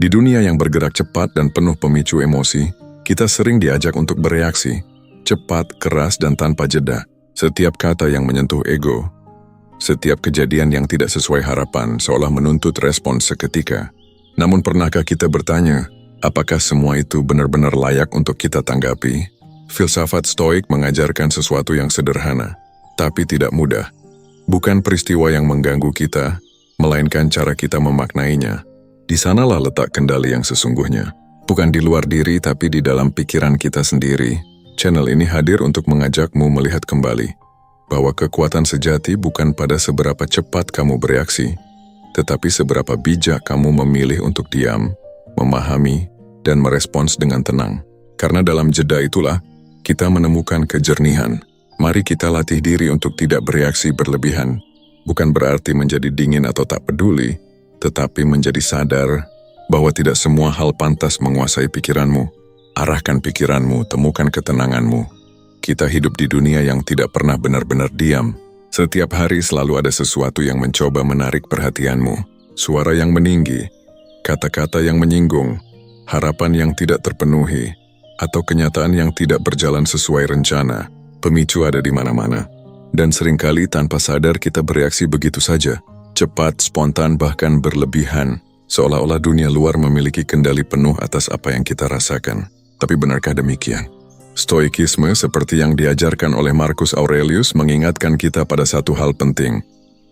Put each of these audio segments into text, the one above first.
Di dunia yang bergerak cepat dan penuh pemicu emosi, kita sering diajak untuk bereaksi, cepat, keras, dan tanpa jeda. Setiap kata yang menyentuh ego, setiap kejadian yang tidak sesuai harapan seolah menuntut respons seketika. Namun pernahkah kita bertanya, apakah semua itu benar-benar layak untuk kita tanggapi? Filsafat Stoik mengajarkan sesuatu yang sederhana, tapi tidak mudah. Bukan peristiwa yang mengganggu kita, melainkan cara kita memaknainya. Di sanalah letak kendali yang sesungguhnya. Bukan di luar diri, tapi di dalam pikiran kita sendiri. Channel ini hadir untuk mengajakmu melihat kembali bahwa kekuatan sejati bukan pada seberapa cepat kamu bereaksi, tetapi seberapa bijak kamu memilih untuk diam, memahami, dan merespons dengan tenang. Karena dalam jeda itulah kita menemukan kejernihan. Mari kita latih diri untuk tidak bereaksi berlebihan. Bukan berarti menjadi dingin atau tak peduli, tetapi menjadi sadar bahwa tidak semua hal pantas menguasai pikiranmu. Arahkan pikiranmu, temukan ketenanganmu. Kita hidup di dunia yang tidak pernah benar-benar diam. Setiap hari selalu ada sesuatu yang mencoba menarik perhatianmu. Suara yang meninggi, kata-kata yang menyinggung, harapan yang tidak terpenuhi, atau kenyataan yang tidak berjalan sesuai rencana. Pemicu ada di mana-mana. Dan seringkali tanpa sadar kita bereaksi begitu saja. Cepat, spontan, bahkan berlebihan. Seolah-olah dunia luar memiliki kendali penuh atas apa yang kita rasakan. Tapi benarkah demikian? Stoikisme seperti yang diajarkan oleh Marcus Aurelius mengingatkan kita pada satu hal penting.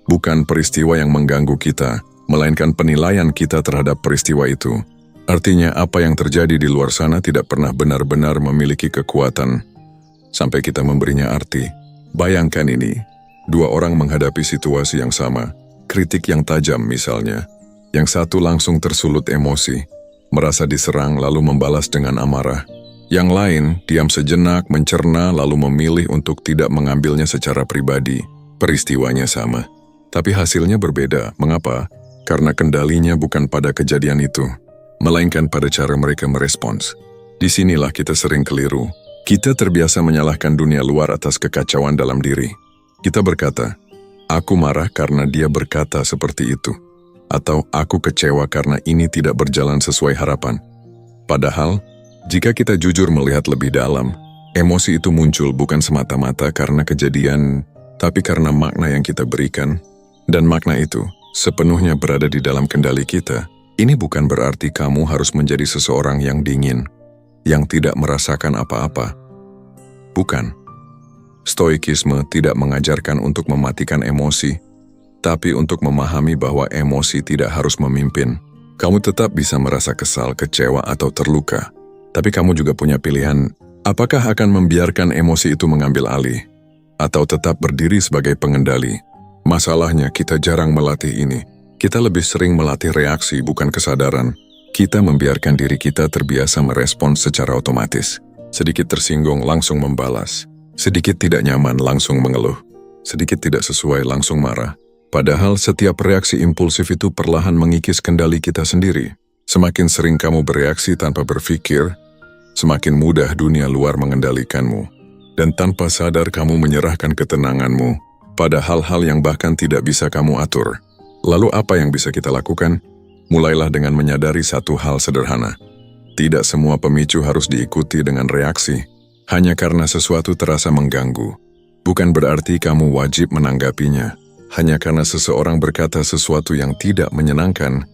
Bukan peristiwa yang mengganggu kita, melainkan penilaian kita terhadap peristiwa itu. Artinya apa yang terjadi di luar sana tidak pernah benar-benar memiliki kekuatan sampai kita memberinya arti. Bayangkan ini, dua orang menghadapi situasi yang sama, kritik yang tajam misalnya. Yang satu langsung tersulut emosi, merasa diserang lalu membalas dengan amarah. Yang lain, diam sejenak, mencerna lalu memilih untuk tidak mengambilnya secara pribadi. Peristiwanya sama, tapi hasilnya berbeda. Mengapa? Karena kendalinya bukan pada kejadian itu, melainkan pada cara mereka merespons. Disinilah kita sering keliru. Kita terbiasa menyalahkan dunia luar atas kekacauan dalam diri. Kita berkata, aku marah karena dia berkata seperti itu. Atau aku kecewa karena ini tidak berjalan sesuai harapan. Padahal, jika kita jujur melihat lebih dalam, emosi itu muncul bukan semata-mata karena kejadian, tapi karena makna yang kita berikan. Dan makna itu sepenuhnya berada di dalam kendali kita. Ini bukan berarti kamu harus menjadi seseorang yang dingin, yang tidak merasakan apa-apa. Bukan. Stoikisme tidak mengajarkan untuk mematikan emosi, tapi untuk memahami bahwa emosi tidak harus memimpin. Kamu tetap bisa merasa kesal, kecewa, atau terluka. Tapi kamu juga punya pilihan, apakah akan membiarkan emosi itu mengambil alih, atau tetap berdiri sebagai pengendali. Masalahnya kita jarang melatih ini. Kita lebih sering melatih reaksi, bukan kesadaran. Kita membiarkan diri kita terbiasa merespons secara otomatis. Sedikit tersinggung, langsung membalas. Sedikit tidak nyaman, langsung mengeluh. Sedikit tidak sesuai, langsung marah. Padahal setiap reaksi impulsif itu perlahan mengikis kendali kita sendiri. Semakin sering kamu bereaksi tanpa berpikir, semakin mudah dunia luar mengendalikanmu. Dan tanpa sadar kamu menyerahkan ketenanganmu pada hal-hal yang bahkan tidak bisa kamu atur. Lalu apa yang bisa kita lakukan? Mulailah dengan menyadari satu hal sederhana. Tidak semua pemicu harus diikuti dengan reaksi. Hanya karena sesuatu terasa mengganggu, bukan berarti kamu wajib menanggapinya. Hanya karena seseorang berkata sesuatu yang tidak menyenangkan,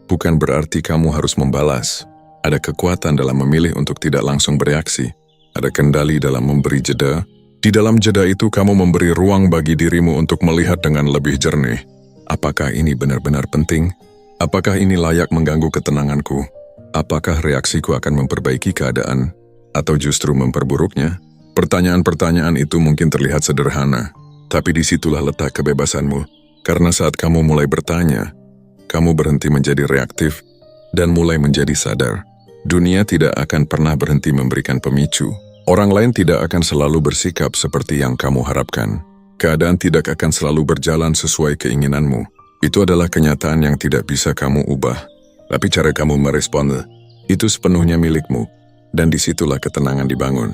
bukan berarti kamu harus membalas. Ada kekuatan dalam memilih untuk tidak langsung bereaksi. Ada kendali dalam memberi jeda. Di dalam jeda itu kamu memberi ruang bagi dirimu untuk melihat dengan lebih jernih. Apakah ini benar-benar penting? Apakah ini layak mengganggu ketenanganku? Apakah reaksiku akan memperbaiki keadaan? Atau justru memperburuknya? Pertanyaan-pertanyaan itu mungkin terlihat sederhana. Tapi disitulah letak kebebasanmu, karena saat kamu mulai bertanya, kamu berhenti menjadi reaktif dan mulai menjadi sadar. Dunia tidak akan pernah berhenti memberikan pemicu. Orang lain tidak akan selalu bersikap seperti yang kamu harapkan. Keadaan tidak akan selalu berjalan sesuai keinginanmu. Itu adalah kenyataan yang tidak bisa kamu ubah. Tapi cara kamu merespon itu sepenuhnya milikmu. Dan disitulah ketenangan dibangun.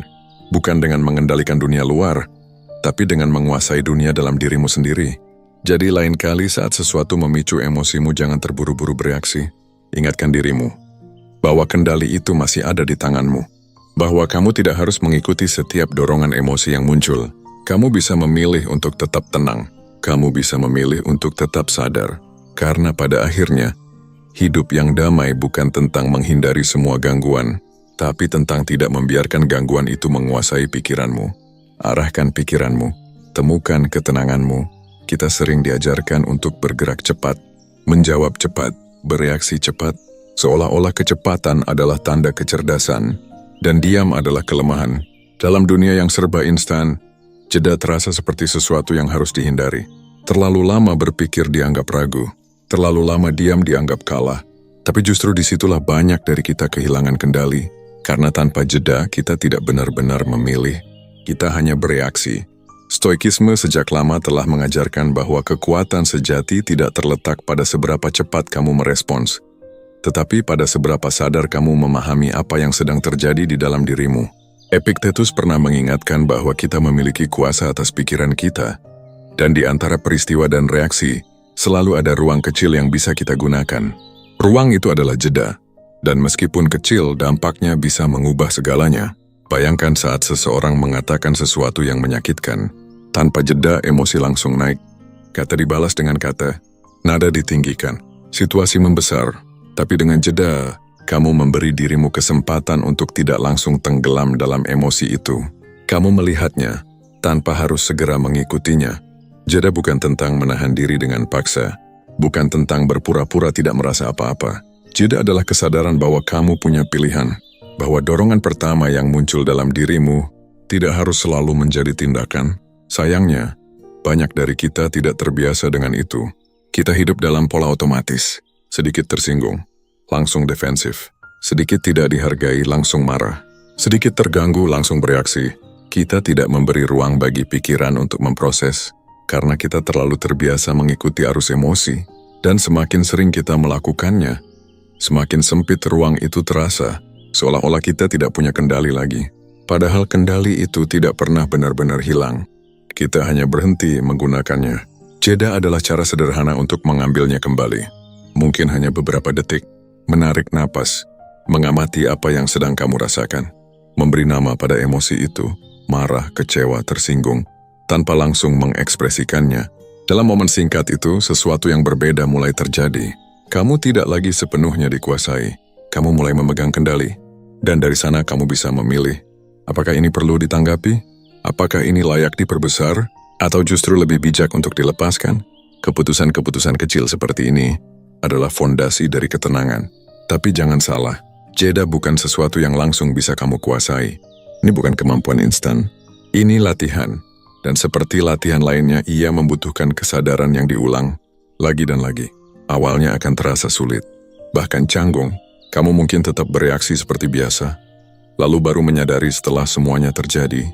Bukan dengan mengendalikan dunia luar, tapi dengan menguasai dunia dalam dirimu sendiri. Jadi lain kali saat sesuatu memicu emosimu, jangan terburu-buru bereaksi. Ingatkan dirimu, bahwa kendali itu masih ada di tanganmu, bahwa kamu tidak harus mengikuti setiap dorongan emosi yang muncul. Kamu bisa memilih untuk tetap tenang, kamu bisa memilih untuk tetap sadar, karena pada akhirnya, hidup yang damai bukan tentang menghindari semua gangguan, tapi tentang tidak membiarkan gangguan itu menguasai pikiranmu. Arahkan pikiranmu, temukan ketenanganmu. Kita sering diajarkan untuk bergerak cepat, menjawab cepat, bereaksi cepat, seolah-olah kecepatan adalah tanda kecerdasan, dan diam adalah kelemahan. Dalam dunia yang serba instan, jeda terasa seperti sesuatu yang harus dihindari. Terlalu lama berpikir dianggap ragu, terlalu lama diam dianggap kalah. Tapi justru disitulah banyak dari kita kehilangan kendali, karena tanpa jeda kita tidak benar-benar memilih, kita hanya bereaksi. Stoikisme sejak lama telah mengajarkan bahwa kekuatan sejati tidak terletak pada seberapa cepat kamu merespons, tetapi pada seberapa sadar kamu memahami apa yang sedang terjadi di dalam dirimu. Epictetus pernah mengingatkan bahwa kita memiliki kuasa atas pikiran kita, dan di antara peristiwa dan reaksi, selalu ada ruang kecil yang bisa kita gunakan. Ruang itu adalah jeda, dan meskipun kecil, dampaknya bisa mengubah segalanya. Bayangkan saat seseorang mengatakan sesuatu yang menyakitkan. Tanpa jeda, emosi langsung naik. Kata dibalas dengan kata, nada ditinggikan. Situasi membesar. Tapi dengan jeda, kamu memberi dirimu kesempatan untuk tidak langsung tenggelam dalam emosi itu. Kamu melihatnya, tanpa harus segera mengikutinya. Jeda bukan tentang menahan diri dengan paksa, bukan tentang berpura-pura tidak merasa apa-apa. Jeda adalah kesadaran bahwa kamu punya pilihan, bahwa dorongan pertama yang muncul dalam dirimu tidak harus selalu menjadi tindakan. Sayangnya, banyak dari kita tidak terbiasa dengan itu. Kita hidup dalam pola otomatis, sedikit tersinggung, langsung defensif. Sedikit tidak dihargai, langsung marah. Sedikit terganggu, langsung bereaksi. Kita tidak memberi ruang bagi pikiran untuk memproses, karena kita terlalu terbiasa mengikuti arus emosi. Dan semakin sering kita melakukannya, semakin sempit ruang itu terasa, seolah-olah kita tidak punya kendali lagi. Padahal kendali itu tidak pernah benar-benar hilang. Kita hanya berhenti menggunakannya. Jeda adalah cara sederhana untuk mengambilnya kembali. Mungkin hanya beberapa detik. Menarik napas, mengamati apa yang sedang kamu rasakan, memberi nama pada emosi itu, marah, kecewa, tersinggung, tanpa langsung mengekspresikannya. Dalam momen singkat itu, sesuatu yang berbeda mulai terjadi. Kamu tidak lagi sepenuhnya dikuasai, kamu mulai memegang kendali, dan dari sana kamu bisa memilih, apakah ini perlu ditanggapi? Apakah ini layak diperbesar? Atau justru lebih bijak untuk dilepaskan? Keputusan-keputusan kecil seperti ini adalah fondasi dari ketenangan. Tapi jangan salah, jeda bukan sesuatu yang langsung bisa kamu kuasai. Ini bukan kemampuan instan. Ini latihan. Dan seperti latihan lainnya, ia membutuhkan kesadaran yang diulang lagi dan lagi. Awalnya akan terasa sulit, bahkan canggung. Kamu mungkin tetap bereaksi seperti biasa, lalu baru menyadari setelah semuanya terjadi.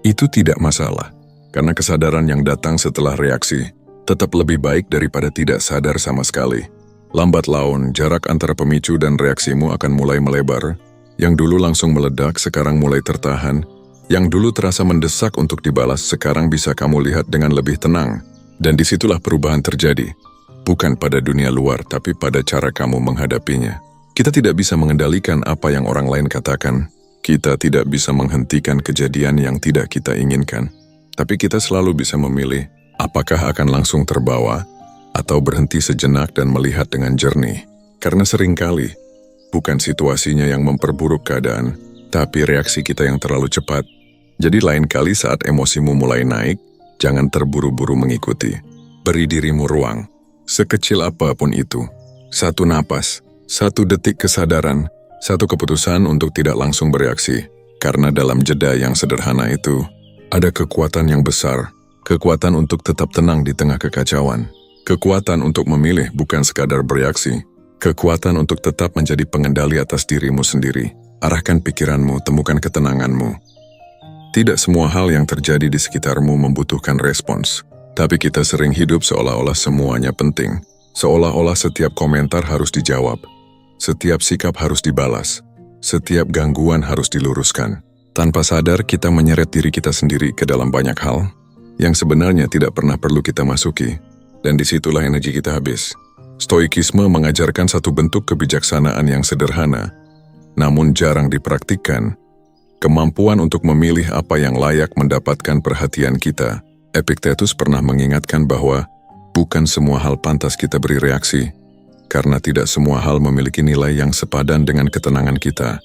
Itu tidak masalah, karena kesadaran yang datang setelah reaksi tetap lebih baik daripada tidak sadar sama sekali. Lambat laun, jarak antara pemicu dan reaksimu akan mulai melebar. Yang dulu langsung meledak, sekarang mulai tertahan. Yang dulu terasa mendesak untuk dibalas, sekarang bisa kamu lihat dengan lebih tenang. Dan disitulah perubahan terjadi. Bukan pada dunia luar, tapi pada cara kamu menghadapinya. Kita tidak bisa mengendalikan apa yang orang lain katakan. Kita tidak bisa menghentikan kejadian yang tidak kita inginkan. Tapi kita selalu bisa memilih, apakah akan langsung terbawa, atau berhenti sejenak dan melihat dengan jernih. Karena seringkali, bukan situasinya yang memperburuk keadaan, tapi reaksi kita yang terlalu cepat. Jadi lain kali saat emosimu mulai naik, jangan terburu-buru mengikuti. Beri dirimu ruang, sekecil apapun itu. Satu napas, satu detik kesadaran, satu keputusan untuk tidak langsung bereaksi. Karena dalam jeda yang sederhana itu, ada kekuatan yang besar, kekuatan untuk tetap tenang di tengah kekacauan. Kekuatan untuk memilih bukan sekadar bereaksi. Kekuatan untuk tetap menjadi pengendali atas dirimu sendiri. Arahkan pikiranmu, temukan ketenanganmu. Tidak semua hal yang terjadi di sekitarmu membutuhkan respons. Tapi kita sering hidup seolah-olah semuanya penting. Seolah-olah setiap komentar harus dijawab. Setiap sikap harus dibalas. Setiap gangguan harus diluruskan. Tanpa sadar kita menyeret diri kita sendiri ke dalam banyak hal yang sebenarnya tidak pernah perlu kita masuki. Dan disitulah energi kita habis. Stoikisme mengajarkan satu bentuk kebijaksanaan yang sederhana, namun jarang dipraktikkan. Kemampuan untuk memilih apa yang layak mendapatkan perhatian kita. Epictetus pernah mengingatkan bahwa bukan semua hal pantas kita beri reaksi, karena tidak semua hal memiliki nilai yang sepadan dengan ketenangan kita.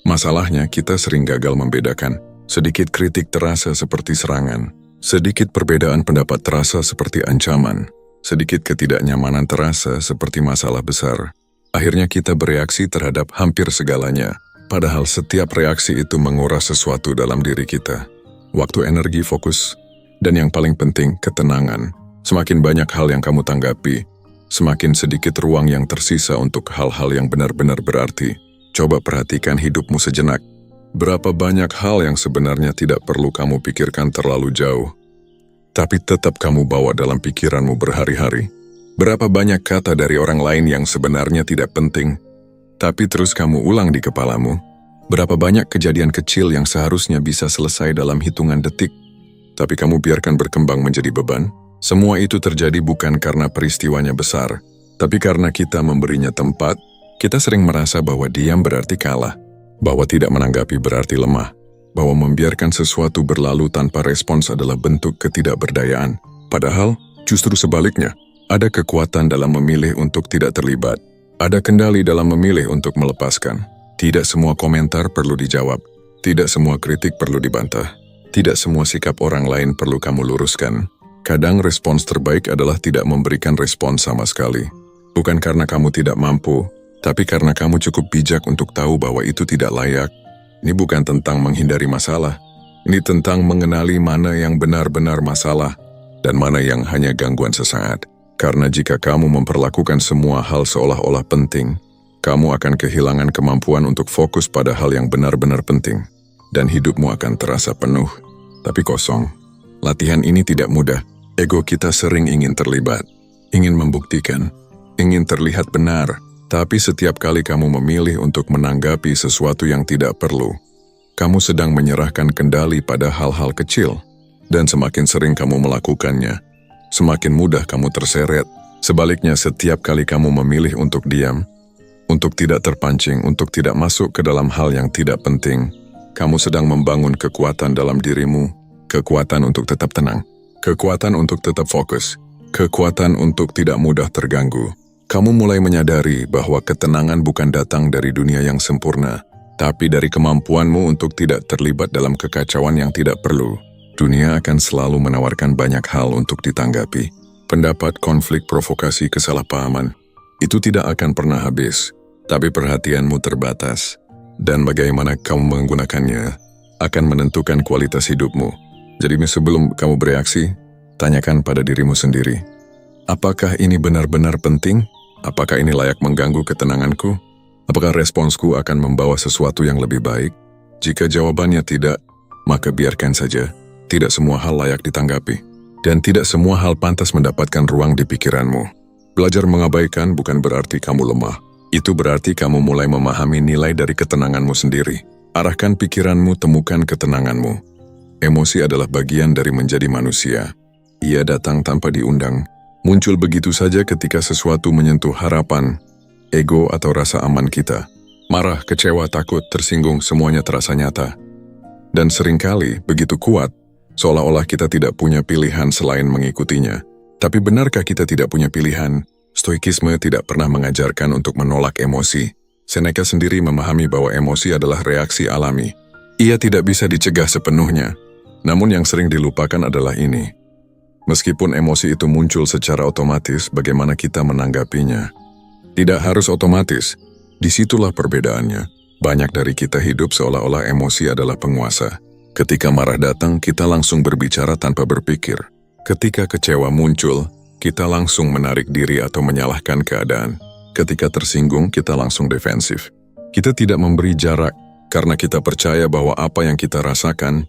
Masalahnya, kita sering gagal membedakan. Sedikit kritik terasa seperti serangan. Sedikit perbedaan pendapat terasa seperti ancaman. Sedikit ketidaknyamanan terasa seperti masalah besar. Akhirnya kita bereaksi terhadap hampir segalanya. Padahal setiap reaksi itu menguras sesuatu dalam diri kita. Waktu, energi, fokus, dan yang paling penting, ketenangan. Semakin banyak hal yang kamu tanggapi, semakin sedikit ruang yang tersisa untuk hal-hal yang benar-benar berarti. Coba perhatikan hidupmu sejenak. Berapa banyak hal yang sebenarnya tidak perlu kamu pikirkan terlalu jauh, tapi tetap kamu bawa dalam pikiranmu berhari-hari. Berapa banyak kata dari orang lain yang sebenarnya tidak penting, tapi terus kamu ulang di kepalamu. Berapa banyak kejadian kecil yang seharusnya bisa selesai dalam hitungan detik, tapi kamu biarkan berkembang menjadi beban. Semua itu terjadi bukan karena peristiwanya besar, tapi karena kita memberinya tempat. Kita sering merasa bahwa diam berarti kalah, bahwa tidak menanggapi berarti lemah, bahwa membiarkan sesuatu berlalu tanpa respons adalah bentuk ketidakberdayaan. Padahal, justru sebaliknya, ada kekuatan dalam memilih untuk tidak terlibat. Ada kendali dalam memilih untuk melepaskan. Tidak semua komentar perlu dijawab. Tidak semua kritik perlu dibantah. Tidak semua sikap orang lain perlu kamu luruskan. Kadang respons terbaik adalah tidak memberikan respons sama sekali. Bukan karena kamu tidak mampu, tapi karena kamu cukup bijak untuk tahu bahwa itu tidak layak. Ini bukan tentang menghindari masalah. Ini tentang mengenali mana yang benar-benar masalah dan mana yang hanya gangguan sesaat. Karena jika kamu memperlakukan semua hal seolah-olah penting, kamu akan kehilangan kemampuan untuk fokus pada hal yang benar-benar penting. Dan hidupmu akan terasa penuh, tapi kosong. Latihan ini tidak mudah. Ego kita sering ingin terlibat, ingin membuktikan, ingin terlihat benar. Tapi setiap kali kamu memilih untuk menanggapi sesuatu yang tidak perlu, kamu sedang menyerahkan kendali pada hal-hal kecil. Dan semakin sering kamu melakukannya, semakin mudah kamu terseret. Sebaliknya, setiap kali kamu memilih untuk diam, untuk tidak terpancing, untuk tidak masuk ke dalam hal yang tidak penting, kamu sedang membangun kekuatan dalam dirimu, kekuatan untuk tetap tenang, kekuatan untuk tetap fokus, kekuatan untuk tidak mudah terganggu. Kamu mulai menyadari bahwa ketenangan bukan datang dari dunia yang sempurna, tapi dari kemampuanmu untuk tidak terlibat dalam kekacauan yang tidak perlu. Dunia akan selalu menawarkan banyak hal untuk ditanggapi. Pendapat, konflik, provokasi, kesalahpahaman. Itu tidak akan pernah habis, tapi perhatianmu terbatas. Dan bagaimana kamu menggunakannya akan menentukan kualitas hidupmu. Jadi sebelum kamu bereaksi, tanyakan pada dirimu sendiri. Apakah ini benar-benar penting? Apakah ini layak mengganggu ketenanganku? Apakah responsku akan membawa sesuatu yang lebih baik? Jika jawabannya tidak, maka biarkan saja. Tidak semua hal layak ditanggapi, dan tidak semua hal pantas mendapatkan ruang di pikiranmu. Belajar mengabaikan bukan berarti kamu lemah. Itu berarti kamu mulai memahami nilai dari ketenanganmu sendiri. Arahkan pikiranmu, temukan ketenanganmu. Emosi adalah bagian dari menjadi manusia. Ia datang tanpa diundang, muncul begitu saja ketika sesuatu menyentuh harapan, ego atau rasa aman kita. Marah, kecewa, takut, tersinggung, semuanya terasa nyata. Dan seringkali begitu kuat, seolah-olah kita tidak punya pilihan selain mengikutinya. Tapi benarkah kita tidak punya pilihan? Stoikisme tidak pernah mengajarkan untuk menolak emosi. Seneca sendiri memahami bahwa emosi adalah reaksi alami. Ia tidak bisa dicegah sepenuhnya. Namun yang sering dilupakan adalah ini. Meskipun emosi itu muncul secara otomatis, bagaimana kita menanggapinya? Tidak harus otomatis. Disitulah perbedaannya. Banyak dari kita hidup seolah-olah emosi adalah penguasa. Ketika marah datang, kita langsung berbicara tanpa berpikir. Ketika kecewa muncul, kita langsung menarik diri atau menyalahkan keadaan. Ketika tersinggung, kita langsung defensif. Kita tidak memberi jarak karena kita percaya bahwa apa yang kita rasakan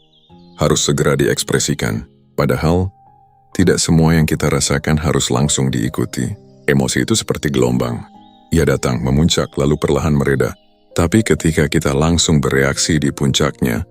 harus segera diekspresikan. Padahal, tidak semua yang kita rasakan harus langsung diikuti. Emosi itu seperti gelombang. Ia datang, memuncak, lalu perlahan mereda. Tapi ketika kita langsung bereaksi di puncaknya,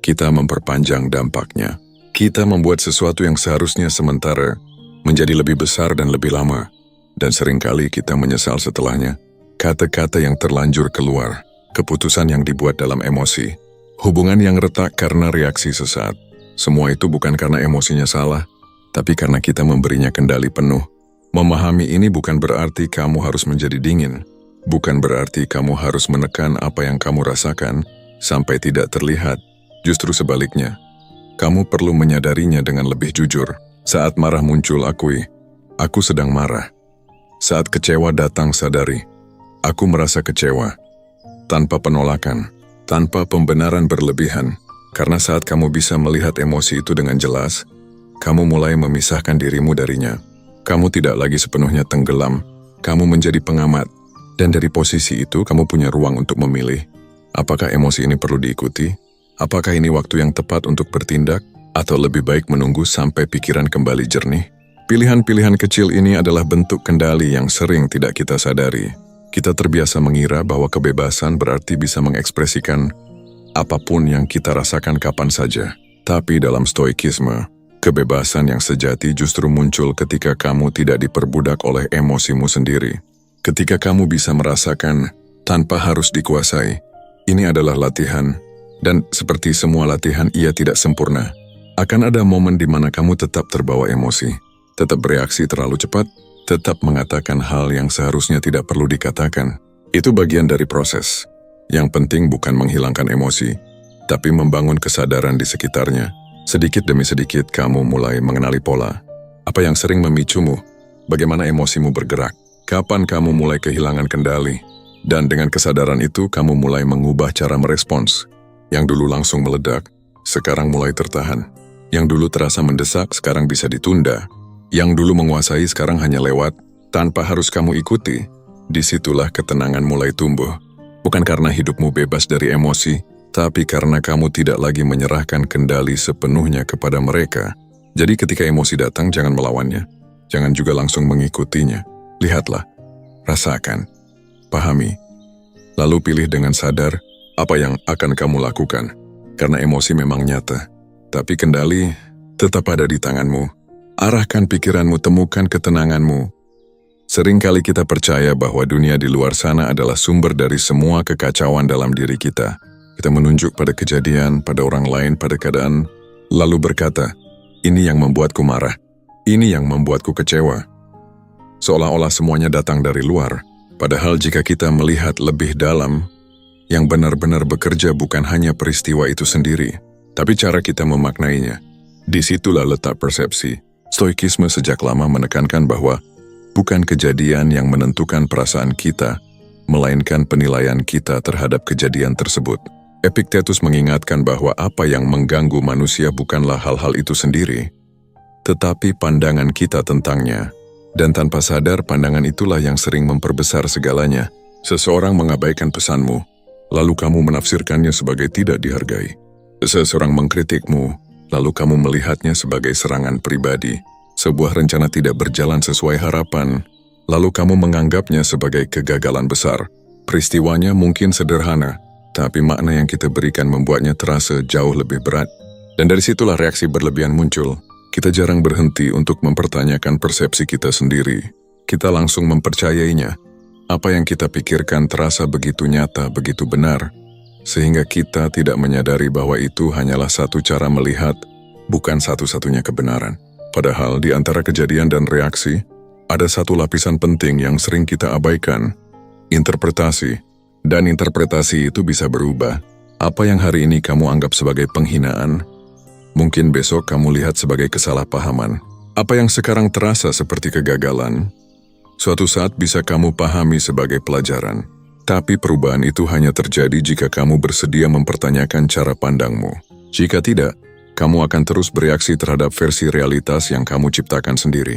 kita memperpanjang dampaknya. Kita membuat sesuatu yang seharusnya sementara menjadi lebih besar dan lebih lama. Dan seringkali kita menyesal setelahnya. Kata-kata yang terlanjur keluar, keputusan yang dibuat dalam emosi, hubungan yang retak karena reaksi sesaat. Semua itu bukan karena emosinya salah, tapi karena kita memberinya kendali penuh. Memahami ini bukan berarti kamu harus menjadi dingin, bukan berarti kamu harus menekan apa yang kamu rasakan sampai tidak terlihat. Justru sebaliknya, kamu perlu menyadarinya dengan lebih jujur. Saat marah muncul, akui, aku sedang marah. Saat kecewa datang, sadari, aku merasa kecewa. Tanpa penolakan, tanpa pembenaran berlebihan. Karena saat kamu bisa melihat emosi itu dengan jelas, kamu mulai memisahkan dirimu darinya. Kamu tidak lagi sepenuhnya tenggelam, kamu menjadi pengamat. Dan dari posisi itu, kamu punya ruang untuk memilih. Apakah emosi ini perlu diikuti? Apakah ini waktu yang tepat untuk bertindak? Atau lebih baik menunggu sampai pikiran kembali jernih? Pilihan-pilihan kecil ini adalah bentuk kendali yang sering tidak kita sadari. Kita terbiasa mengira bahwa kebebasan berarti bisa mengekspresikan apapun yang kita rasakan kapan saja. Tapi dalam stoikisme, kebebasan yang sejati justru muncul ketika kamu tidak diperbudak oleh emosimu sendiri. Ketika kamu bisa merasakan tanpa harus dikuasai. Ini adalah latihan, dan seperti semua latihan, ia tidak sempurna. Akan ada momen di mana kamu tetap terbawa emosi, tetap bereaksi terlalu cepat, tetap mengatakan hal yang seharusnya tidak perlu dikatakan. Itu bagian dari proses. Yang penting bukan menghilangkan emosi, tapi membangun kesadaran di sekitarnya. Sedikit demi sedikit kamu mulai mengenali pola. Apa yang sering memicumu? Bagaimana emosimu bergerak? Kapan kamu mulai kehilangan kendali? Dan dengan kesadaran itu kamu mulai mengubah cara merespons. Yang dulu langsung meledak, sekarang mulai tertahan. Yang dulu terasa mendesak, sekarang bisa ditunda. Yang dulu menguasai, sekarang hanya lewat, tanpa harus kamu ikuti. Disitulah ketenangan mulai tumbuh. Bukan karena hidupmu bebas dari emosi, tapi karena kamu tidak lagi menyerahkan kendali sepenuhnya kepada mereka. Jadi ketika emosi datang, jangan melawannya. Jangan juga langsung mengikutinya. Lihatlah, rasakan, pahami. Lalu pilih dengan sadar apa yang akan kamu lakukan. Karena emosi memang nyata, tapi kendali tetap ada di tanganmu. Arahkan pikiranmu, temukan ketenanganmu. Seringkali kita percaya bahwa dunia di luar sana adalah sumber dari semua kekacauan dalam diri kita. Kita menunjuk pada kejadian, pada orang lain, pada keadaan, lalu berkata, ini yang membuatku marah, ini yang membuatku kecewa. Seolah-olah semuanya datang dari luar, padahal jika kita melihat lebih dalam, yang benar-benar bekerja bukan hanya peristiwa itu sendiri, tapi cara kita memaknainya. Disitulah letak persepsi. Stoikisme sejak lama menekankan bahwa bukan kejadian yang menentukan perasaan kita, melainkan penilaian kita terhadap kejadian tersebut. Epictetus mengingatkan bahwa apa yang mengganggu manusia bukanlah hal-hal itu sendiri, tetapi pandangan kita tentangnya. Dan tanpa sadar, pandangan itulah yang sering memperbesar segalanya. Seseorang mengabaikan pesanmu, lalu kamu menafsirkannya sebagai tidak dihargai. Seseorang mengkritikmu, lalu kamu melihatnya sebagai serangan pribadi. Sebuah rencana tidak berjalan sesuai harapan, lalu kamu menganggapnya sebagai kegagalan besar. Peristiwanya mungkin sederhana, tapi makna yang kita berikan membuatnya terasa jauh lebih berat. Dan dari situlah reaksi berlebihan muncul. Kita jarang berhenti untuk mempertanyakan persepsi kita sendiri. Kita langsung mempercayainya. Apa yang kita pikirkan terasa begitu nyata, begitu benar, sehingga kita tidak menyadari bahwa itu hanyalah satu cara melihat, bukan satu-satunya kebenaran. Padahal di antara kejadian dan reaksi, ada satu lapisan penting yang sering kita abaikan, interpretasi. Dan interpretasi itu bisa berubah. Apa yang hari ini kamu anggap sebagai penghinaan, mungkin besok kamu lihat sebagai kesalahpahaman. Apa yang sekarang terasa seperti kegagalan, suatu saat bisa kamu pahami sebagai pelajaran. Tapi perubahan itu hanya terjadi jika kamu bersedia mempertanyakan cara pandangmu. Jika tidak, kamu akan terus bereaksi terhadap versi realitas yang kamu ciptakan sendiri.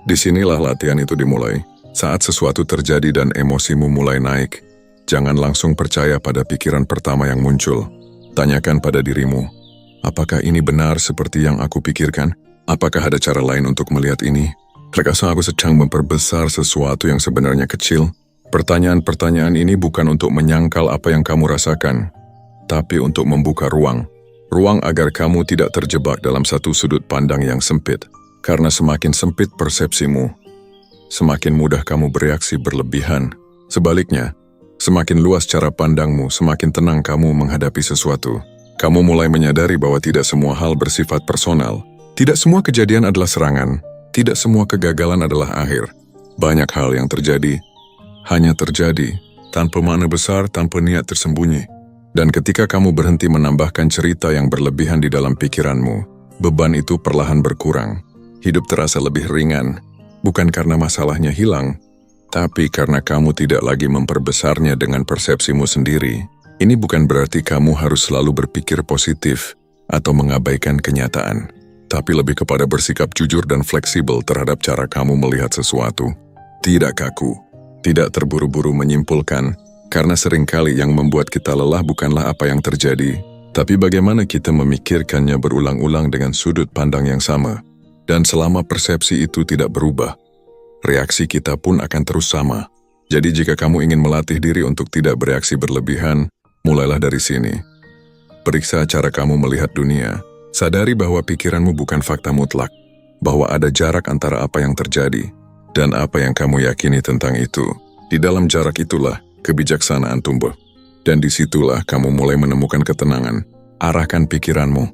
Disinilah latihan itu dimulai. Saat sesuatu terjadi dan emosimu mulai naik, jangan langsung percaya pada pikiran pertama yang muncul. Tanyakan pada dirimu, apakah ini benar seperti yang aku pikirkan? Apakah ada cara lain untuk melihat ini? Terkadang aku sedang memperbesar sesuatu yang sebenarnya kecil. Pertanyaan-pertanyaan ini bukan untuk menyangkal apa yang kamu rasakan, tapi untuk membuka ruang. Ruang agar kamu tidak terjebak dalam satu sudut pandang yang sempit. Karena semakin sempit persepsimu, semakin mudah kamu bereaksi berlebihan. Sebaliknya, Semakin luas cara pandangmu, semakin tenang kamu menghadapi sesuatu. Kamu mulai menyadari bahwa tidak semua hal bersifat personal. Tidak semua kejadian adalah serangan. Tidak semua kegagalan adalah akhir. Banyak hal yang terjadi, hanya terjadi, tanpa makna besar, tanpa niat tersembunyi. Dan ketika kamu berhenti menambahkan cerita yang berlebihan di dalam pikiranmu, beban itu perlahan berkurang. Hidup terasa lebih ringan, bukan karena masalahnya hilang, tapi karena kamu tidak lagi memperbesarnya dengan persepsimu sendiri. Ini bukan berarti kamu harus selalu berpikir positif atau mengabaikan kenyataan, tapi lebih kepada bersikap jujur dan fleksibel terhadap cara kamu melihat sesuatu. Tidak kaku, tidak terburu-buru menyimpulkan, karena seringkali yang membuat kita lelah bukanlah apa yang terjadi, tapi bagaimana kita memikirkannya berulang-ulang dengan sudut pandang yang sama. Dan selama persepsi itu tidak berubah, reaksi kita pun akan terus sama. Jadi jika kamu ingin melatih diri untuk tidak bereaksi berlebihan, mulailah dari sini. Periksa cara kamu melihat dunia. Sadari bahwa pikiranmu bukan fakta mutlak, bahwa ada jarak antara apa yang terjadi dan apa yang kamu yakini tentang itu. Di dalam jarak itulah kebijaksanaan tumbuh. Dan disitulah kamu mulai menemukan ketenangan. Arahkan pikiranmu,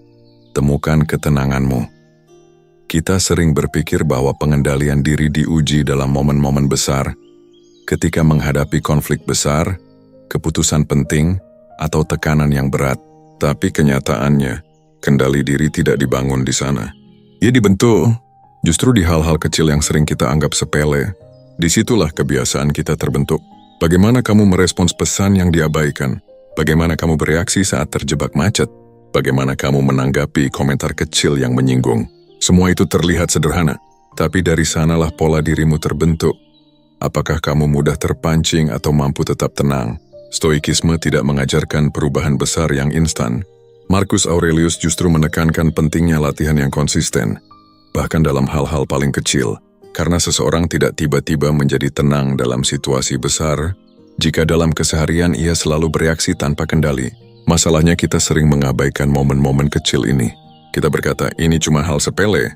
temukan ketenanganmu. Kita sering berpikir bahwa pengendalian diri diuji dalam momen-momen besar, ketika menghadapi konflik besar, keputusan penting, atau tekanan yang berat. Tapi kenyataannya, kendali diri tidak dibangun di sana. Ia dibentuk justru di hal-hal kecil yang sering kita anggap sepele. Disitulah kebiasaan kita terbentuk. Bagaimana kamu merespons pesan yang diabaikan? Bagaimana kamu bereaksi saat terjebak macet? Bagaimana kamu menanggapi komentar kecil yang menyinggung? Semua itu terlihat sederhana, tapi dari sanalah pola dirimu terbentuk. Apakah kamu mudah terpancing atau mampu tetap tenang? Stoikisme tidak mengajarkan perubahan besar yang instan. Marcus Aurelius justru menekankan pentingnya latihan yang konsisten, bahkan dalam hal-hal paling kecil, karena seseorang tidak tiba-tiba menjadi tenang dalam situasi besar jika dalam keseharian ia selalu bereaksi tanpa kendali. Masalahnya kita sering mengabaikan momen-momen kecil ini. Kita berkata, ini cuma hal sepele,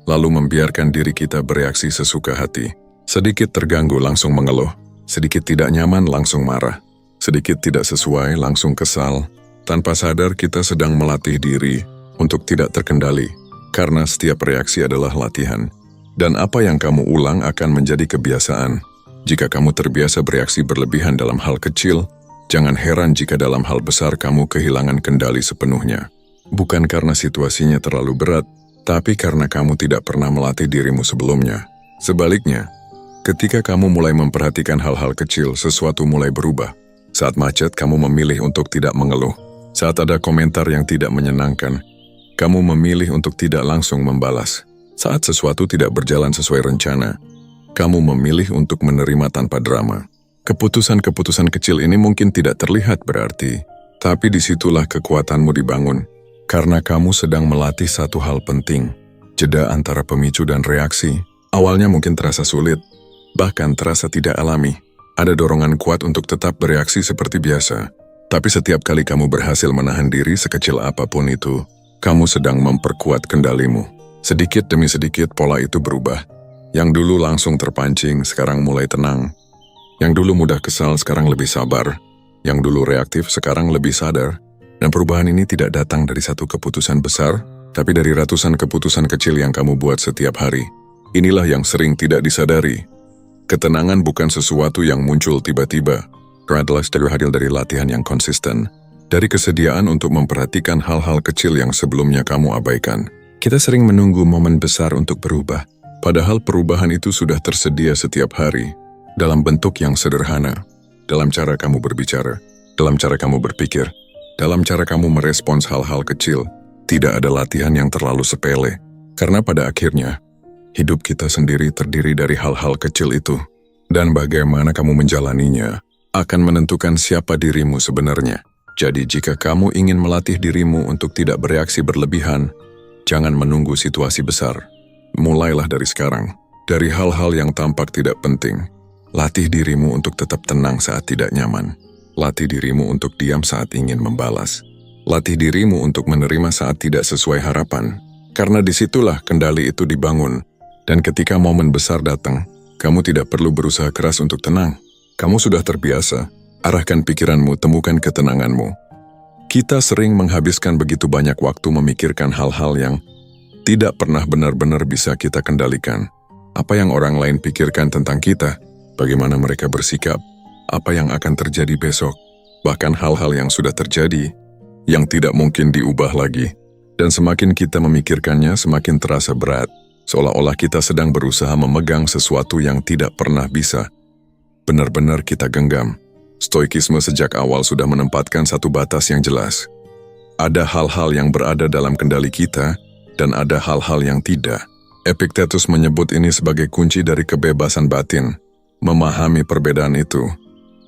lalu membiarkan diri kita bereaksi sesuka hati. Sedikit terganggu langsung mengeluh, sedikit tidak nyaman langsung marah, sedikit tidak sesuai langsung kesal. Tanpa sadar kita sedang melatih diri untuk tidak terkendali, karena setiap reaksi adalah latihan. Dan apa yang kamu ulang akan menjadi kebiasaan. Jika kamu terbiasa bereaksi berlebihan dalam hal kecil, jangan heran jika dalam hal besar kamu kehilangan kendali sepenuhnya. Bukan karena situasinya terlalu berat, tapi karena kamu tidak pernah melatih dirimu sebelumnya. Sebaliknya, ketika kamu mulai memperhatikan hal-hal kecil, sesuatu mulai berubah. Saat macet, kamu memilih untuk tidak mengeluh. Saat ada komentar yang tidak menyenangkan, kamu memilih untuk tidak langsung membalas. Saat sesuatu tidak berjalan sesuai rencana, kamu memilih untuk menerima tanpa drama. Keputusan-keputusan kecil ini mungkin tidak terlihat berarti, tapi disitulah kekuatanmu dibangun. Karena kamu sedang melatih satu hal penting, jeda antara pemicu dan reaksi. Awalnya mungkin terasa sulit, bahkan terasa tidak alami. Ada dorongan kuat untuk tetap bereaksi seperti biasa. Tapi setiap kali kamu berhasil menahan diri sekecil apapun itu, kamu sedang memperkuat kendalimu. Sedikit demi sedikit pola itu berubah. Yang dulu langsung terpancing, sekarang mulai tenang. Yang dulu mudah kesal, sekarang lebih sabar. Yang dulu reaktif, sekarang lebih sadar. Dan perubahan ini tidak datang dari satu keputusan besar, tapi dari ratusan keputusan kecil yang kamu buat setiap hari. Inilah yang sering tidak disadari. Ketenangan bukan sesuatu yang muncul tiba-tiba. Adalah hasil dari latihan yang konsisten. Dari kesediaan untuk memperhatikan hal-hal kecil yang sebelumnya kamu abaikan. Kita sering menunggu momen besar untuk berubah. Padahal perubahan itu sudah tersedia setiap hari. Dalam bentuk yang sederhana. Dalam cara kamu berbicara. Dalam cara kamu berpikir. Dalam cara kamu merespons hal-hal kecil, tidak ada latihan yang terlalu sepele. Karena pada akhirnya, hidup kita sendiri terdiri dari hal-hal kecil itu. Dan bagaimana kamu menjalaninya, akan menentukan siapa dirimu sebenarnya. Jadi jika kamu ingin melatih dirimu untuk tidak bereaksi berlebihan, jangan menunggu situasi besar. Mulailah dari sekarang, dari hal-hal yang tampak tidak penting. Latih dirimu untuk tetap tenang saat tidak nyaman. Latih dirimu untuk diam saat ingin membalas. Latih dirimu untuk menerima saat tidak sesuai harapan. Karena disitulah kendali itu dibangun. Dan ketika momen besar datang, kamu tidak perlu berusaha keras untuk tenang. Kamu sudah terbiasa. Arahkan pikiranmu, temukan ketenanganmu. Kita sering menghabiskan begitu banyak waktu memikirkan hal-hal yang tidak pernah benar-benar bisa kita kendalikan. Apa yang orang lain pikirkan tentang kita, bagaimana mereka bersikap, apa yang akan terjadi besok, bahkan hal-hal yang sudah terjadi, yang tidak mungkin diubah lagi. Dan semakin kita memikirkannya, semakin terasa berat, seolah-olah kita sedang berusaha memegang sesuatu yang tidak pernah bisa benar-benar kita genggam. Stoikisme sejak awal sudah menempatkan satu batas yang jelas. Ada hal-hal yang berada dalam kendali kita, dan ada hal-hal yang tidak. Epictetus menyebut ini sebagai kunci dari kebebasan batin. Memahami perbedaan itu,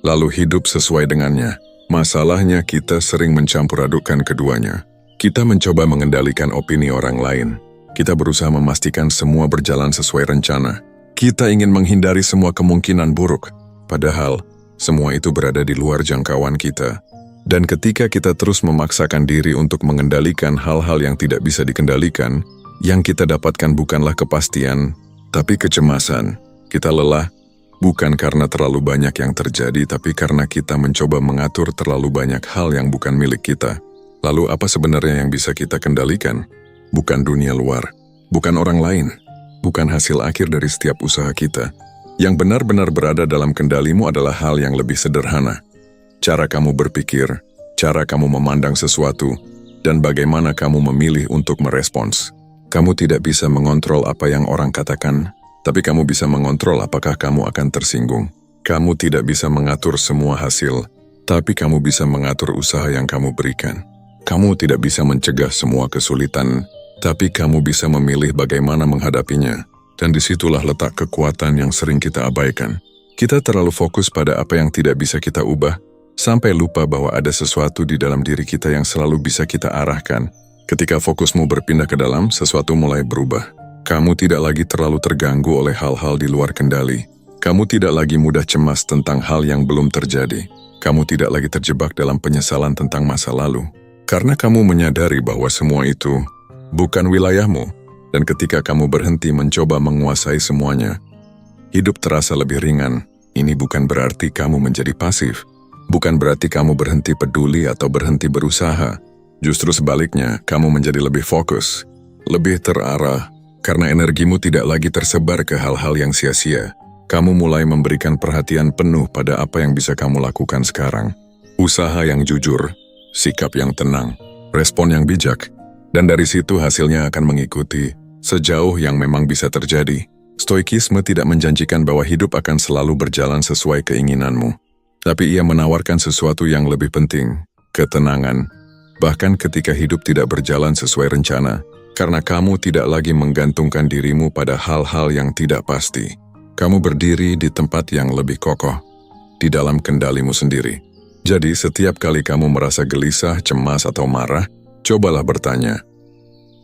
lalu hidup sesuai dengannya. Masalahnya kita sering mencampur adukkan keduanya. Kita mencoba mengendalikan opini orang lain. Kita berusaha memastikan semua berjalan sesuai rencana. Kita ingin menghindari semua kemungkinan buruk. Padahal, semua itu berada di luar jangkauan kita. Dan ketika kita terus memaksakan diri untuk mengendalikan hal-hal yang tidak bisa dikendalikan, yang kita dapatkan bukanlah kepastian, tapi kecemasan. Kita lelah, bukan karena terlalu banyak yang terjadi, tapi karena kita mencoba mengatur terlalu banyak hal yang bukan milik kita. Lalu apa sebenarnya yang bisa kita kendalikan? Bukan dunia luar, bukan orang lain, bukan hasil akhir dari setiap usaha kita. Yang benar-benar berada dalam kendalimu adalah hal yang lebih sederhana. Cara kamu berpikir, cara kamu memandang sesuatu, dan bagaimana kamu memilih untuk merespons. Kamu tidak bisa mengontrol apa yang orang katakan, tapi kamu bisa mengontrol apakah kamu akan tersinggung. Kamu tidak bisa mengatur semua hasil, tapi kamu bisa mengatur usaha yang kamu berikan. Kamu tidak bisa mencegah semua kesulitan, tapi kamu bisa memilih bagaimana menghadapinya. Dan disitulah letak kekuatan yang sering kita abaikan. Kita terlalu fokus pada apa yang tidak bisa kita ubah, sampai lupa bahwa ada sesuatu di dalam diri kita yang selalu bisa kita arahkan. Ketika fokusmu berpindah ke dalam, sesuatu mulai berubah. Kamu tidak lagi terlalu terganggu oleh hal-hal di luar kendali. Kamu tidak lagi mudah cemas tentang hal yang belum terjadi. Kamu tidak lagi terjebak dalam penyesalan tentang masa lalu. Karena kamu menyadari bahwa semua itu bukan wilayahmu. Dan ketika kamu berhenti mencoba menguasai semuanya, hidup terasa lebih ringan. Ini bukan berarti kamu menjadi pasif. Bukan berarti kamu berhenti peduli atau berhenti berusaha. Justru sebaliknya, kamu menjadi lebih fokus, lebih terarah, karena energimu tidak lagi tersebar ke hal-hal yang sia-sia. Kamu mulai memberikan perhatian penuh pada apa yang bisa kamu lakukan sekarang. Usaha yang jujur, sikap yang tenang, respon yang bijak, dan dari situ hasilnya akan mengikuti sejauh yang memang bisa terjadi. Stoikisme tidak menjanjikan bahwa hidup akan selalu berjalan sesuai keinginanmu. Tapi ia menawarkan sesuatu yang lebih penting, ketenangan. Bahkan ketika hidup tidak berjalan sesuai rencana, karena kamu tidak lagi menggantungkan dirimu pada hal-hal yang tidak pasti. Kamu berdiri di tempat yang lebih kokoh, di dalam kendalimu sendiri. Jadi setiap kali kamu merasa gelisah, cemas, atau marah, cobalah bertanya,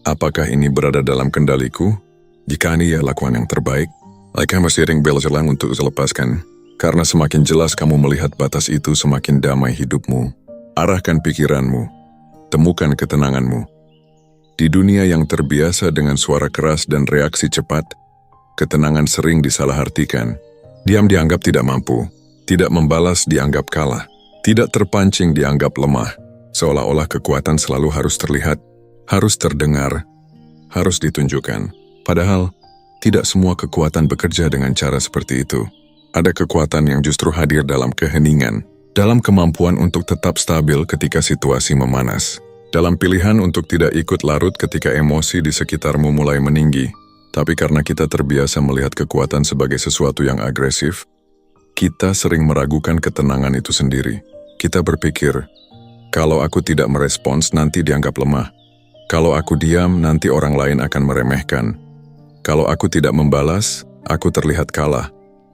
apakah ini berada dalam kendaliku? Jika ini ya lakukan yang terbaik, kamu sering berjalan untuk dilepaskan. Karena semakin jelas kamu melihat batas itu, semakin damai hidupmu. Arahkan pikiranmu, temukan ketenanganmu. Di dunia yang terbiasa dengan suara keras dan reaksi cepat, ketenangan sering disalahartikan. Diam dianggap tidak mampu, tidak membalas dianggap kalah, tidak terpancing dianggap lemah. Seolah-olah kekuatan selalu harus terlihat, harus terdengar, harus ditunjukkan. Padahal, tidak semua kekuatan bekerja dengan cara seperti itu. Ada kekuatan yang justru hadir dalam keheningan, dalam kemampuan untuk tetap stabil ketika situasi memanas, dalam pilihan untuk tidak ikut larut ketika emosi di sekitarmu mulai meninggi. Tapi karena kita terbiasa melihat kekuatan sebagai sesuatu yang agresif, kita sering meragukan ketenangan itu sendiri. Kita berpikir, kalau aku tidak merespons nanti dianggap lemah. Kalau aku diam nanti orang lain akan meremehkan. Kalau aku tidak membalas, aku terlihat kalah.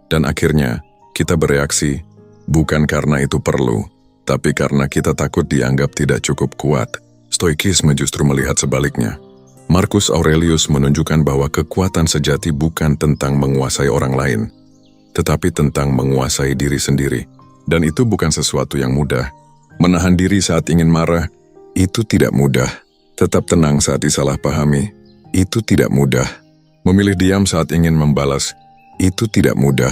Dan akhirnya, kita bereaksi, bukan karena itu perlu, tapi karena kita takut dianggap tidak cukup kuat. Stoikisme justru melihat sebaliknya. Marcus Aurelius menunjukkan bahwa kekuatan sejati bukan tentang menguasai orang lain, tetapi tentang menguasai diri sendiri. Dan itu bukan sesuatu yang mudah. Menahan diri saat ingin marah, itu tidak mudah. Tetap tenang saat disalahpahami, itu tidak mudah. Memilih diam saat ingin membalas, itu tidak mudah.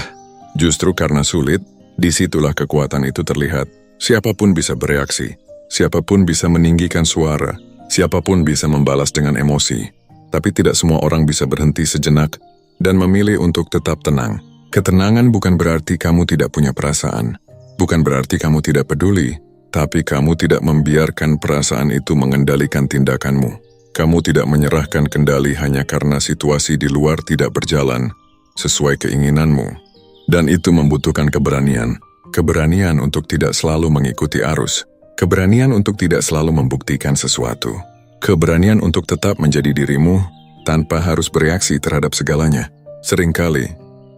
Justru karena sulit, Disitulah kekuatan itu terlihat. Siapapun bisa bereaksi, siapapun bisa meninggikan suara, siapapun bisa membalas dengan emosi. Tapi tidak semua orang bisa berhenti sejenak dan memilih untuk tetap tenang. Ketenangan bukan berarti kamu tidak punya perasaan, bukan berarti kamu tidak peduli, tapi kamu tidak membiarkan perasaan itu mengendalikan tindakanmu. Kamu tidak menyerahkan kendali hanya karena situasi di luar tidak berjalan sesuai keinginanmu. Dan itu membutuhkan keberanian. Keberanian untuk tidak selalu mengikuti arus. Keberanian untuk tidak selalu membuktikan sesuatu. Keberanian untuk tetap menjadi dirimu tanpa harus bereaksi terhadap segalanya. Seringkali,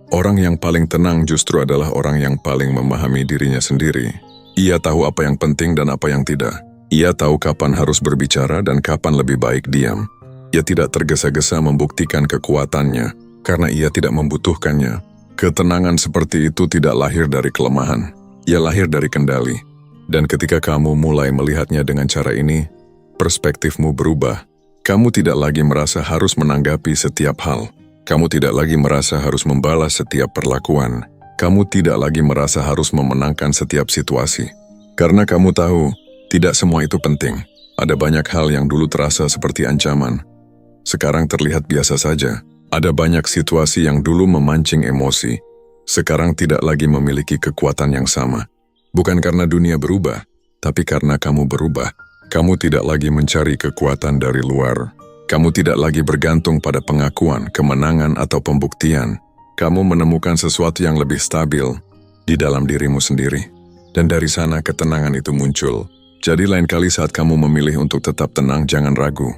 orang yang paling tenang justru adalah orang yang paling memahami dirinya sendiri. Ia tahu apa yang penting dan apa yang tidak. Ia tahu kapan harus berbicara dan kapan lebih baik diam. Ia tidak tergesa-gesa membuktikan kekuatannya karena ia tidak membutuhkannya. Ketenangan seperti itu tidak lahir dari kelemahan. Ia lahir dari kendali. Dan ketika kamu mulai melihatnya dengan cara ini, perspektifmu berubah. Kamu tidak lagi merasa harus menanggapi setiap hal. Kamu tidak lagi merasa harus membalas setiap perlakuan. Kamu tidak lagi merasa harus memenangkan setiap situasi. Karena kamu tahu, tidak semua itu penting. Ada banyak hal yang dulu terasa seperti ancaman. Sekarang terlihat biasa saja. Ada banyak situasi yang dulu memancing emosi. Sekarang tidak lagi memiliki kekuatan yang sama. Bukan karena dunia berubah, tapi karena kamu berubah. Kamu tidak lagi mencari kekuatan dari luar. Kamu tidak lagi bergantung pada pengakuan, kemenangan, atau pembuktian. Kamu menemukan sesuatu yang lebih stabil di dalam dirimu sendiri. Dan dari sana ketenangan itu muncul. Jadi lain kali saat kamu memilih untuk tetap tenang, jangan ragu.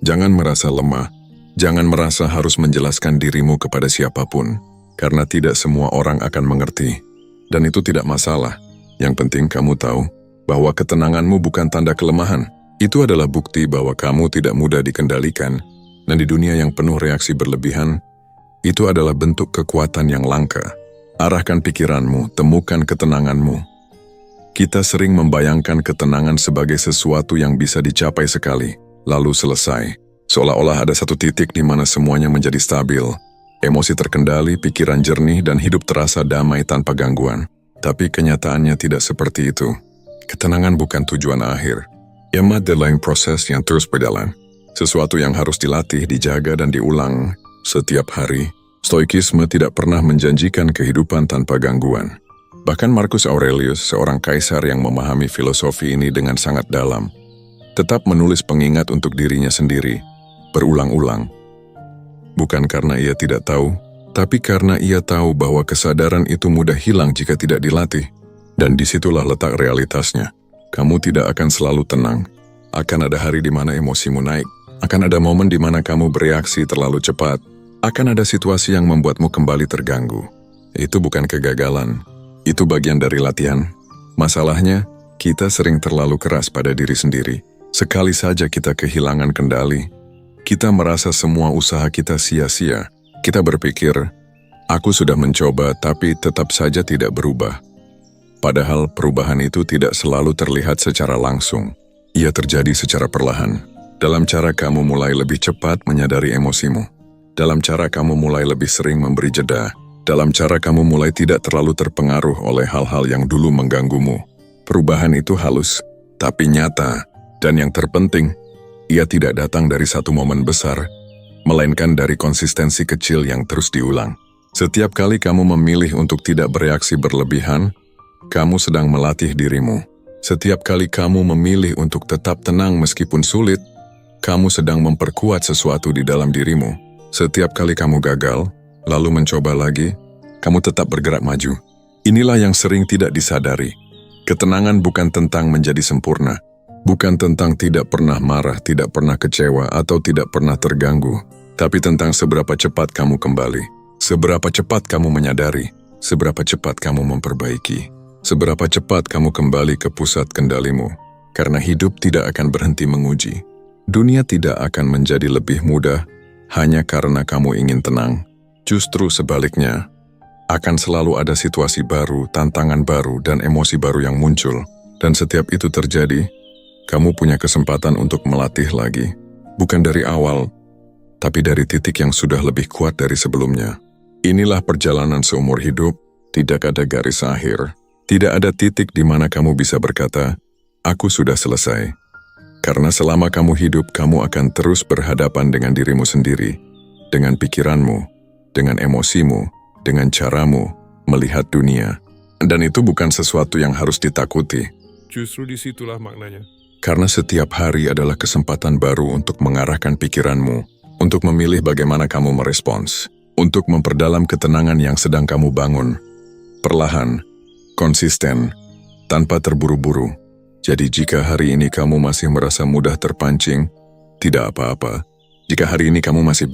Jangan merasa lemah. Jangan merasa harus menjelaskan dirimu kepada siapapun. Karena tidak semua orang akan mengerti. Dan itu tidak masalah. Yang penting kamu tahu bahwa ketenanganmu bukan tanda kelemahan. Itu adalah bukti bahwa kamu tidak mudah dikendalikan. Dan di dunia yang penuh reaksi berlebihan, itu adalah bentuk kekuatan yang langka. Arahkan pikiranmu, temukan ketenanganmu. Kita sering membayangkan ketenangan sebagai sesuatu yang bisa dicapai sekali, lalu selesai. Seolah-olah ada satu titik di mana semuanya menjadi stabil. Emosi terkendali, pikiran jernih, dan hidup terasa damai tanpa gangguan. Tapi kenyataannya tidak seperti itu. Ketenangan bukan tujuan akhir. Ia adalah proses yang terus berjalan. Sesuatu yang harus dilatih, dijaga, dan diulang setiap hari. Stoikisme tidak pernah menjanjikan kehidupan tanpa gangguan. Bahkan Marcus Aurelius, seorang kaisar yang memahami filosofi ini dengan sangat dalam, tetap menulis pengingat untuk dirinya sendiri, berulang-ulang. Bukan karena ia tidak tahu, tapi karena ia tahu bahwa kesadaran itu mudah hilang jika tidak dilatih. Dan disitulah letak realitasnya. Kamu tidak akan selalu tenang. Akan ada hari di mana emosimu naik. Akan ada momen di mana kamu bereaksi terlalu cepat. Akan ada situasi yang membuatmu kembali terganggu. Itu bukan kegagalan. Itu bagian dari latihan. Masalahnya, kita sering terlalu keras pada diri sendiri. Sekali saja kita kehilangan kendali, kita merasa semua usaha kita sia-sia. Kita berpikir, aku sudah mencoba tapi tetap saja tidak berubah. Padahal perubahan itu tidak selalu terlihat secara langsung. Ia terjadi secara perlahan. Dalam cara kamu mulai lebih cepat menyadari emosimu. Dalam cara kamu mulai lebih sering memberi jeda. Dalam cara kamu mulai tidak terlalu terpengaruh oleh hal-hal yang dulu mengganggumu. Perubahan itu halus, tapi nyata. Dan yang terpenting, ia tidak datang dari satu momen besar, melainkan dari konsistensi kecil yang terus diulang. Setiap kali kamu memilih untuk tidak bereaksi berlebihan, kamu sedang melatih dirimu. Setiap kali kamu memilih untuk tetap tenang meskipun sulit, kamu sedang memperkuat sesuatu di dalam dirimu. Setiap kali kamu gagal, lalu mencoba lagi, kamu tetap bergerak maju. Inilah yang sering tidak disadari. Ketenangan bukan tentang menjadi sempurna. Bukan tentang tidak pernah marah, tidak pernah kecewa, atau tidak pernah terganggu. Tapi tentang seberapa cepat kamu kembali. Seberapa cepat kamu menyadari. Seberapa cepat kamu memperbaiki. Seberapa cepat kamu kembali ke pusat kendalimu. Karena hidup tidak akan berhenti menguji. Dunia tidak akan menjadi lebih mudah hanya karena kamu ingin tenang. Justru sebaliknya, akan selalu ada situasi baru, tantangan baru, dan emosi baru yang muncul. Dan setiap itu terjadi, kamu punya kesempatan untuk melatih lagi. Bukan dari awal, tapi dari titik yang sudah lebih kuat dari sebelumnya. Inilah perjalanan seumur hidup, tidak ada garis akhir. Tidak ada titik di mana kamu bisa berkata, "Aku sudah selesai." Karena selama kamu hidup, kamu akan terus berhadapan dengan dirimu sendiri, dengan pikiranmu, dengan emosimu, dengan caramu melihat dunia. Dan itu bukan sesuatu yang harus ditakuti. Justru disitulah maknanya. Karena setiap hari adalah kesempatan baru untuk mengarahkan pikiranmu, untuk memilih bagaimana kamu merespons, untuk memperdalam ketenangan yang sedang kamu bangun. Perlahan, konsisten, tanpa terburu-buru. Jadi jika hari ini kamu masih merasa mudah terpancing, tidak apa-apa. Jika hari ini kamu masih